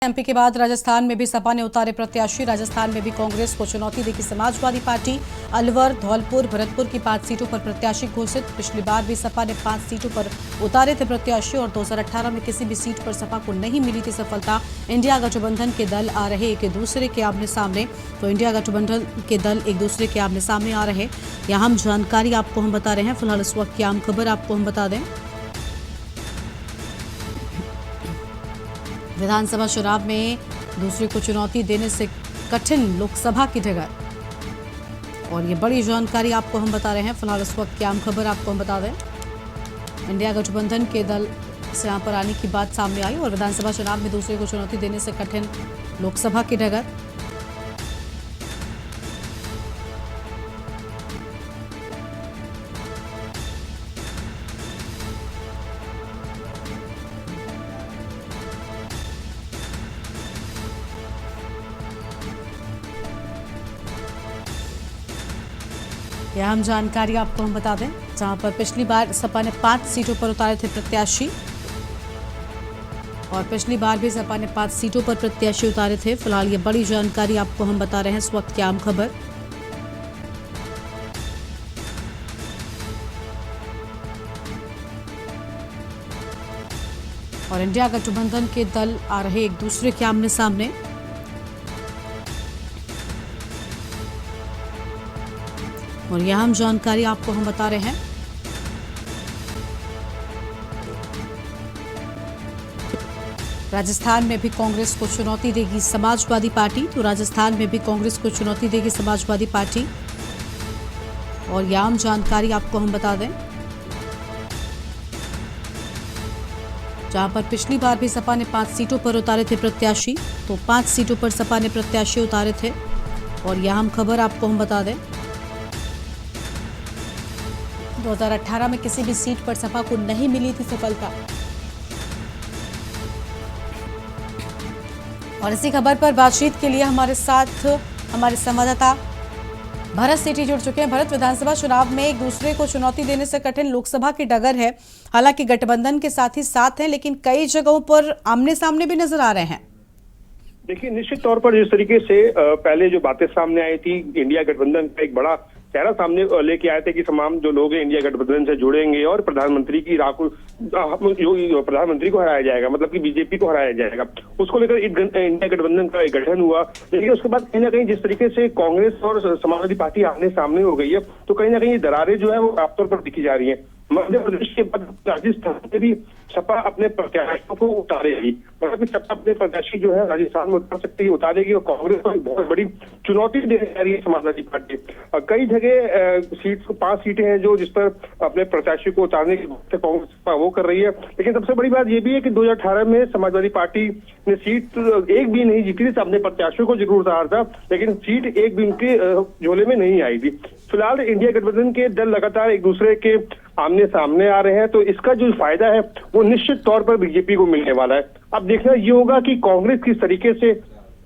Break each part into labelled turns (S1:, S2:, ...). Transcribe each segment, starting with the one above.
S1: MP के बाद राजस्थान में भी सपा ने उतारे प्रत्याशी। राजस्थान में भी कांग्रेस को चुनौती देगी समाजवादी पार्टी। अलवर, धौलपुर, भरतपुर की 5 सीटों पर प्रत्याशी घोषित। पिछली बार भी सपा ने 5 सीटों पर उतारे थे प्रत्याशी और 2018 में किसी भी सीट पर सपा को नहीं मिली थी सफलता। इंडिया गठबंधन के दल आ रहे एक दूसरे के आमने सामने, तो इंडिया गठबंधन के दल एक दूसरे के आमने सामने आ रहे। यहाँ हम जानकारी आपको हम बता रहे हैं। फिलहाल इस वक्त की आम खबर आपको हम बता दें। विधानसभा चुनाव में दूसरे को चुनौती देने से कठिन लोकसभा की जगह, और ये बड़ी जानकारी आपको हम बता रहे हैं। फिलहाल इस वक्त की आम खबर आपको हम बता दें। इंडिया गठबंधन के दल से यहाँ पर आने की बात सामने आई और विधानसभा चुनाव में दूसरे को चुनौती देने से कठिन लोकसभा की जगह। यह हम जानकारी आपको हम बता दें, जहां पर पिछली बार सपा ने 5 सीटों पर उतारे थे प्रत्याशी, और पिछली बार भी सपा ने 5 सीटों पर प्रत्याशी उतारे थे। फिलहाल ये बड़ी जानकारी आपको हम बता रहे हैं इस वक्त की आम खबर। और इंडिया गठबंधन के दल आ रहे एक दूसरे के आमने सामने। और यह हम जानकारी आपको हम बता रहे हैं। राजस्थान में भी कांग्रेस को चुनौती देगी समाजवादी पार्टी, तो राजस्थान में भी कांग्रेस को चुनौती देगी समाजवादी पार्टी। और यह हम जानकारी आपको हम बता दें, जहां पर पिछली बार भी सपा ने 5 सीटों पर उतारे थे प्रत्याशी, तो 5 सीटों पर सपा ने प्रत्याशी उतारे थे। और यह हम खबर आपको हम बता दें, 2018 में किसी भी सीट पर सपा को नहीं मिली थी सफलता। और इसी खबर पर बातचीत के लिए हमारे साथ हमारे संवाददाता भरत सेठी जुड़ चुके हैं। भरत, विधानसभा चुनाव में एक दूसरे को चुनौती देने से कठिन लोकसभा की डगर है। हालांकि गठबंधन के साथ ही साथ हैं, लेकिन कई जगहों पर आमने सामने भी नजर आ रहे हैं।
S2: देखिए, निश्चित तौर पर जिस तरीके से पहले जो बातें सामने आई थी, इंडिया गठबंधन का एक बड़ा चेहरा सामने लेके आए थे कि तमाम जो लोग हैं इंडिया गठबंधन से जुड़ेंगे और प्रधानमंत्री की राह को प्रधानमंत्री को हराया जाएगा, मतलब कि बीजेपी को हराया जाएगा। उसको लेकर इंडिया गठबंधन का एक गठन हुआ। लेकिन उसके बाद कहीं ना कहीं जिस तरीके से कांग्रेस और समाजवादी पार्टी आमने सामने हो गई है, तो कहीं ना कहीं दरारें जो है वो साफ तौर पर दिखी जा रही है। मध्य प्रदेश के बाद राजस्थान में भी सपा अपने प्रत्याशियों को उतारेगी, मतलब कि सपा अपने प्रत्याशी जो है राजस्थान में उतार सकती है, उतारेगी। और कांग्रेस को एक बहुत बड़ी चुनौती देने जा रही है समाजवादी पार्टी। कई जगह सीट 5 सीटें हैं जो जिस पर अपने प्रत्याशी को उतारने की कांग्रेस वो कर रही है। लेकिन सबसे बड़ी बात यह भी है कि 2018 में समाजवादी पार्टी ने सीट एक भी नहीं जीती थी। अपने प्रत्याशियों को जरूर उतारा था, लेकिन सीट एक भी उनके झोले में नहीं आई थी। फिलहाल इंडिया गठबंधन के दल लगातार एक दूसरे के आमने सामने आ रहे हैं, तो इसका जो फायदा है वो निश्चित तौर पर बीजेपी को मिलने वाला है। अब देखना ये होगा कि कांग्रेस किस तरीके से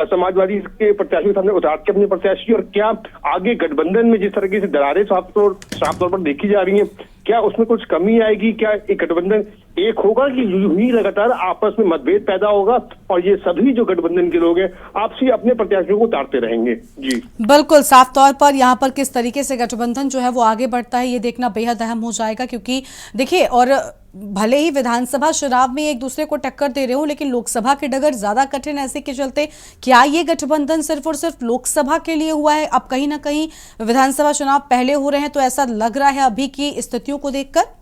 S2: समाजवादी के प्रत्याशी के सामने उतारती है अपने प्रत्याशी, और क्या आगे गठबंधन में जिस तरीके से दरारें साफ तौर पर देखी जा रही हैं, क्या उसमें कुछ कमी आएगी? क्या एक गठबंधन एक होगा कि यूं ही लगातार आपस में मतभेद पैदा होगा और ये सभी जो गठबंधन के लोग हैं आपसी अपने प्रत्याशियों को उतारते रहेंगे? जी
S1: बिल्कुल, साफ तौर पर यहाँ पर किस तरीके से गठबंधन जो है वो आगे बढ़ता है ये देखना बेहद अहम हो जाएगा। क्योंकि देखिए, और भले ही विधानसभा चुनाव में एक दूसरे को टक्कर दे रहे हो, लेकिन लोकसभा की डगर ज्यादा कठिन ऐसे के चलते क्या ये गठबंधन सिर्फ और सिर्फ लोकसभा के लिए हुआ है? अब कहीं ना कहीं विधानसभा चुनाव पहले हो रहे हैं, तो ऐसा लग रहा है अभी की स्थितियों को देखकर।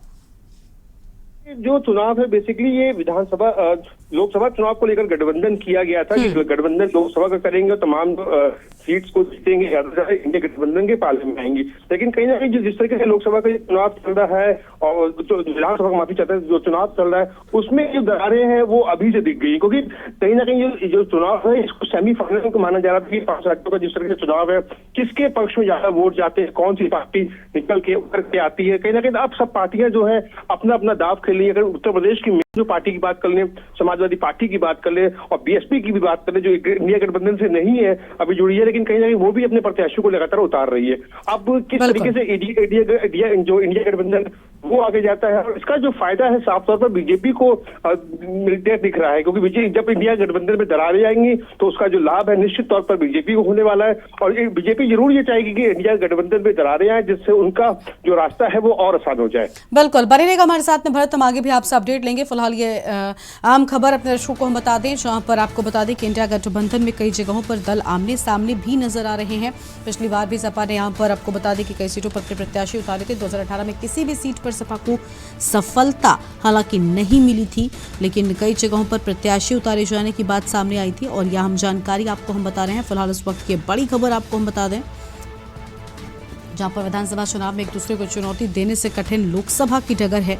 S2: जो चुनाव है बेसिकली ये विधानसभा लोकसभा चुनाव को लेकर गठबंधन किया गया था कि गठबंधन लोकसभा का करेंगे, तमाम सीट्स को जीतेंगे, ज्यादा से ज्यादा इंडिया गठबंधन के पाले में आएंगी। लेकिन कहीं ना कहीं जिस तरीके से लोकसभा का चुनाव चल रहा है और जो विधानसभा का माफी चाहता है जो चुनाव चल रहा है, उसमें जो दरारें हैं वो अभी से दिख गई। क्योंकि कहीं ना कहीं जो चुनाव है इसको सेमीफाइनल को माना जा रहा था कि 5 राज्यों का जिस तरह से चुनाव है, किसके पक्ष में ज्यादा वोट जाते हैं, कौन सी पार्टी निकल के उतर के आती है। कहीं ना कहीं अब सब पार्टियां जो है अपना अपना दाव खेल रही है। अगर उत्तर प्रदेश की जो पार्टी की बात कर लें, समाजवादी पार्टी की बात कर लें और बीएसपी की भी बात कर लें, जो इंडिया गठबंधन से नहीं है अभी जुड़ी है, लेकिन कहीं ना कहीं वो भी अपने प्रत्याशियों को लगातार उतार रही है। अब किस तरीके से जो इंडिया गठबंधन वो आगे जाता है, और इसका जो फायदा है साफ तौर पर बीजेपी को मिलते दिख रहा है, क्योंकि जब इंडिया गठबंधन में दरारें आएंगी तो उसका जो लाभ है निश्चित तौर पर बीजेपी को होने वाला है। और बीजेपी जरूर ये चाहेगी कि इंडिया गठबंधन में दरारें आए, जिससे उनका जो रास्ता है वो और आसान हो जाए।
S1: बिल्कुल, बने रहेगा हमारे साथ में भरत, हम आगे भी आपसे अपडेट लेंगे। फिलहाल ये आम खबर अपने दर्शकों को हम बता दें, जहां पर आपको बता दें कि इंडिया गठबंधन में कई जगहों पर दल आमने सामने भी नजर आ रहे हैं। पिछली बार भी सपा ने यहां पर आपको बता दें कि कई सीटों पर अपने प्रत्याशी उतारे थे। 2018 में किसी भी सीट पर सपा को सफलता हालांकि नहीं मिली थी, लेकिन कई जगहों पर प्रत्याशी उतारे जाने की बात सामने आई थी, और यह हम जानकारी आपको हम बता रहे हैं। फिलहाल इस वक्त की बड़ी खबर आपको हम बता दें, जहां पर विधानसभा चुनाव में एक दूसरे को चुनौती देने से कठिन लोकसभा की डगर है।